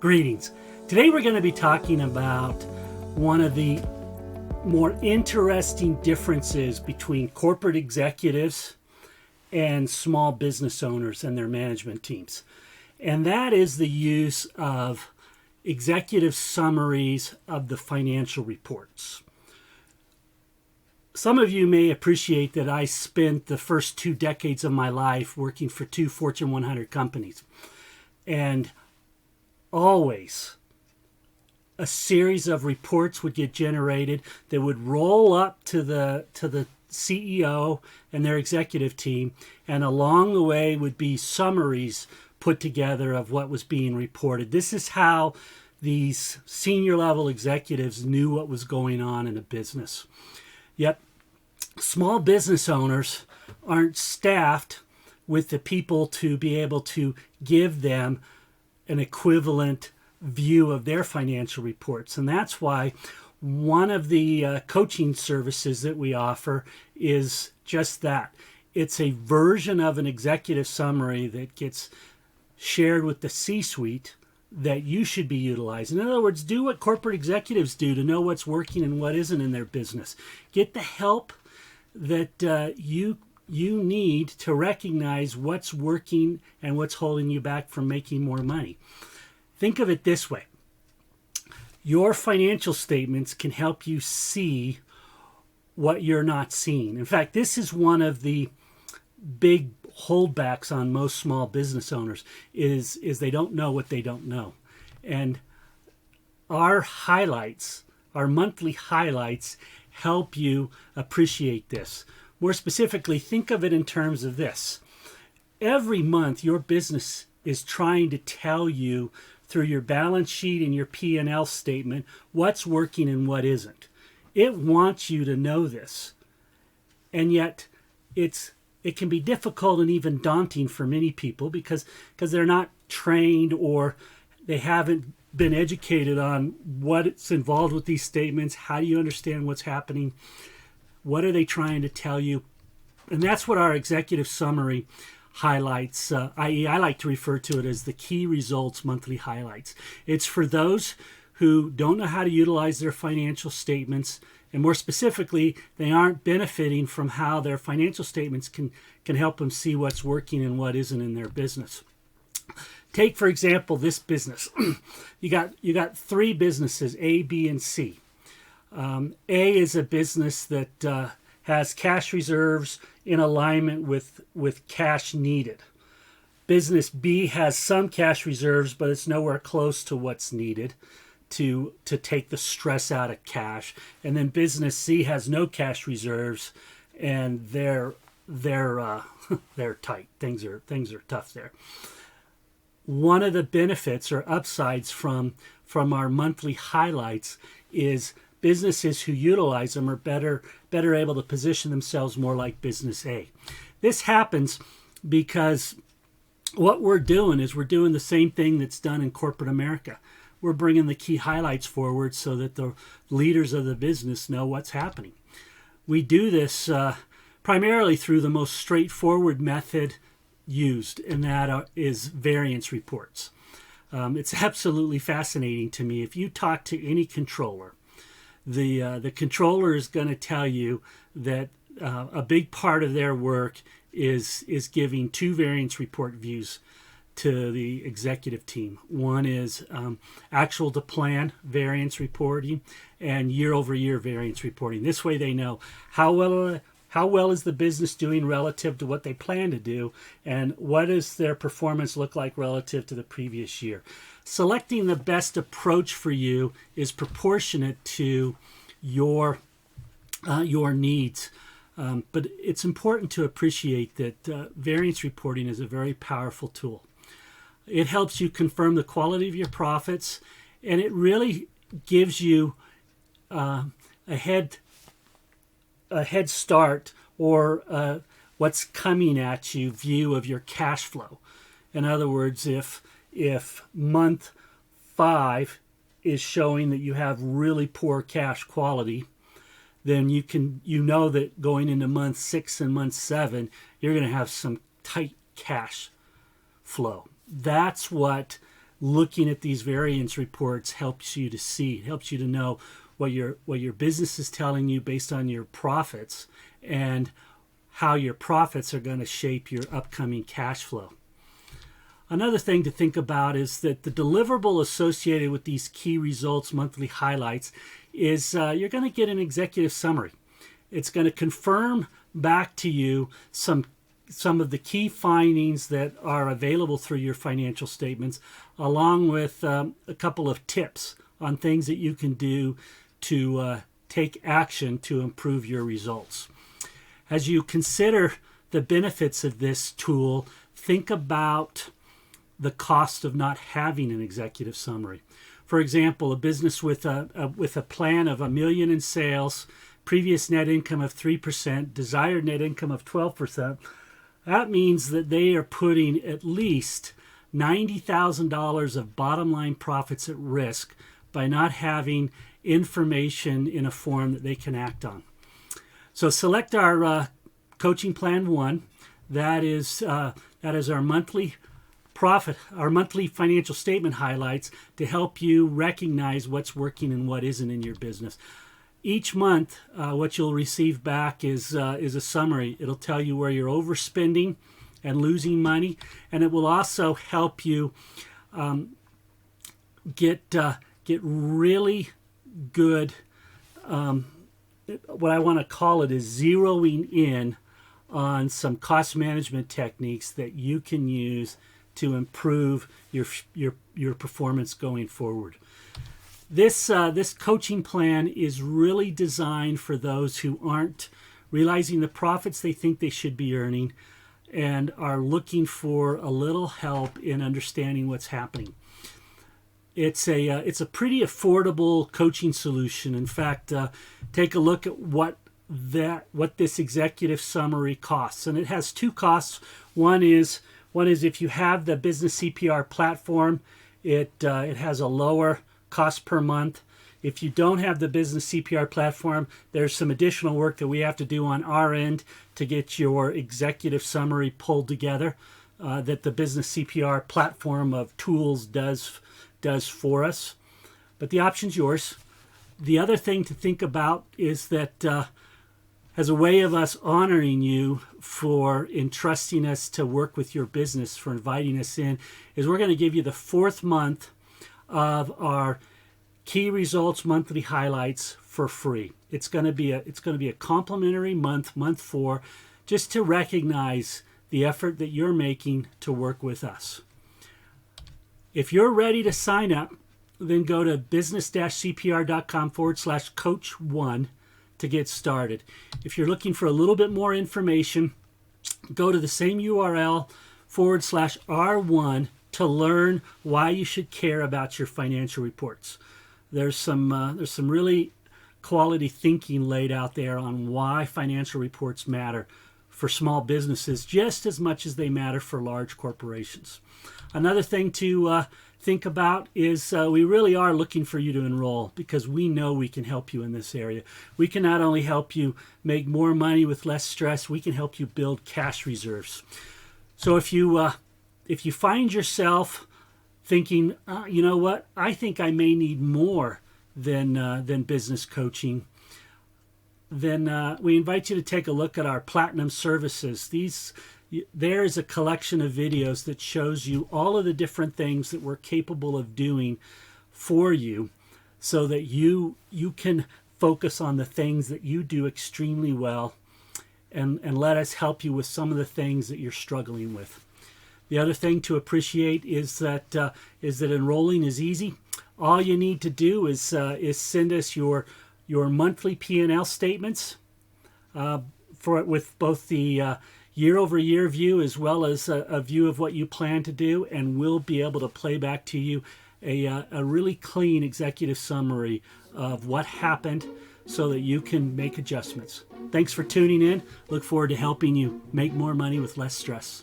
Greetings. Today we're going to be talking about one of the more interesting differences between corporate executives and small business owners and their management teams. And that is the use of executive summaries of the financial reports. Some of you may appreciate that I spent the first 2 decades of my life working for 2 Fortune 100 companies. And always a series of reports would get generated that would roll up to the CEO and their executive team, and along the way would be summaries put together of what was being reported. This is how these senior level executives knew what was going on in a business. Yet small business owners aren't staffed with the people to be able to give them an equivalent view of their financial reports. And that's why one of the coaching services that we offer is just that. It's a version of an executive summary that gets shared with the C-suite that you should be utilizing. In other words, do what corporate executives do to know what's working and what isn't in their business. Get the help that you need to recognize what's working and what's holding you back from making more money. Think of it this way. Your financial statements can help you see what you're not seeing. In fact, this is one of the big holdbacks on most small business owners is they don't know what they don't know. And our highlights, our monthly highlights, help you appreciate this. More specifically, think of it in terms of this. Every month, your business is trying to tell you through your balance sheet and your P&L statement what's working and what isn't. It wants you to know this. And yet, it can be difficult and even daunting for many people because they're not trained or they haven't been educated on what's involved with these statements. How do you understand what's happening? What are they trying to tell you? And that's what our executive summary highlights, i.e. I like to refer to it as the key results monthly highlights. It's for those who don't know how to utilize their financial statements, and more specifically, they aren't benefiting from how their financial statements can help them see what's working and what isn't in their business. Take, for example, this business. You got 3 businesses, A, B, and C. A is a business that has cash reserves in alignment with cash needed. Business B has some cash reserves, but it's nowhere close to what's needed to take the stress out of cash. And then business C has no cash reserves, and they're tight. Things are tough there. One of the benefits or upsides from our monthly highlights is businesses who utilize them are better able to position themselves more like business A. This happens because what we're doing is we're doing the same thing that's done in corporate America. We're bringing the key highlights forward so that the leaders of the business know what's happening. We do this primarily through the most straightforward method used, and that is variance reports. It's absolutely fascinating to me. If you talk to any controller, the controller is going to tell you that a big part of their work is giving 2 variance report views to the executive team. One is actual to plan variance reporting and year-over-year variance reporting. This way they know how well is the business doing relative to what they plan to do, and what does their performance look like relative to the previous year. Selecting the best approach for you is proportionate to your needs. But it's important to appreciate that variance reporting is a very powerful tool. It helps you confirm the quality of your profits, and it really gives you a head start or what's coming at you view of your cash flow. In other words, if month 5 is showing that you have really poor cash quality, then you know that going into month 6 and month 7, you're going to have some tight cash flow. That's what looking at these variance reports helps you to see. It helps you to know what your business is telling you based on your profits and how your profits are going to shape your upcoming cash flow. Another thing to think about is that the deliverable associated with these key results monthly highlights is you're going to get an executive summary. It's going to confirm back to you some of the key findings that are available through your financial statements, along with a couple of tips on things that you can do to take action to improve your results. As you consider the benefits of this tool, think about the cost of not having an executive summary. For example, a business with a plan of $1 million in sales, previous net income of 3%, desired net income of 12%, that means that they are putting at least $90,000 of bottom line profits at risk by not having information in a form that they can act on. So select our coaching plan 1. That is our monthly profit, our monthly financial statement highlights to help you recognize what's working and what isn't in your business. Each month, what you'll receive back is a summary. It'll tell you where you're overspending and losing money, and it will also help you get really good. What I want to call it is zeroing in on some cost management techniques that you can use to improve your performance going forward. This coaching plan is really designed for those who aren't realizing the profits they think they should be earning and are looking for a little help in understanding what's happening. It's a pretty affordable coaching solution. In fact, take a look at what this executive summary costs, and it has two costs. One is if you have the B-CPR platform, it has a lower cost per month. If you don't have the B-CPR platform, there's some additional work that we have to do on our end to get your executive summary pulled together that the B-CPR platform of tools does for us. But the option's yours. The other thing to think about is that as a way of us honoring you for entrusting us to work with your business, for inviting us in, is we're going to give you the 4th month of our key results monthly highlights for free. It's going to be a complimentary month 4, just to recognize the effort that you're making to work with us. If you're ready to sign up, then go to business-cpr.com/coach1 to get started. If you're looking for a little bit more information, go to the same URL /R1 to learn why you should care about your financial reports. There's some really quality thinking laid out there on why financial reports matter for small businesses just as much as they matter for large corporations. Another thing to think about is we really are looking for you to enroll because we know we can help you in this area. We can not only help you make more money with less stress, we can help you build cash reserves. So if you find yourself thinking, you know what, I think I may need more than business coaching, then we invite you to take a look at our Platinum services. There is a collection of videos that shows you all of the different things that we're capable of doing for you so that you can focus on the things that you do extremely well and let us help you with some of the things that you're struggling with. The other thing to appreciate is that enrolling is easy. All you need to do is send us your monthly P&L statements with both the year-over-year view as well as a view of what you plan to do, and we'll be able to play back to you a really clean executive summary of what happened so that you can make adjustments. Thanks for tuning in. Look forward to helping you make more money with less stress.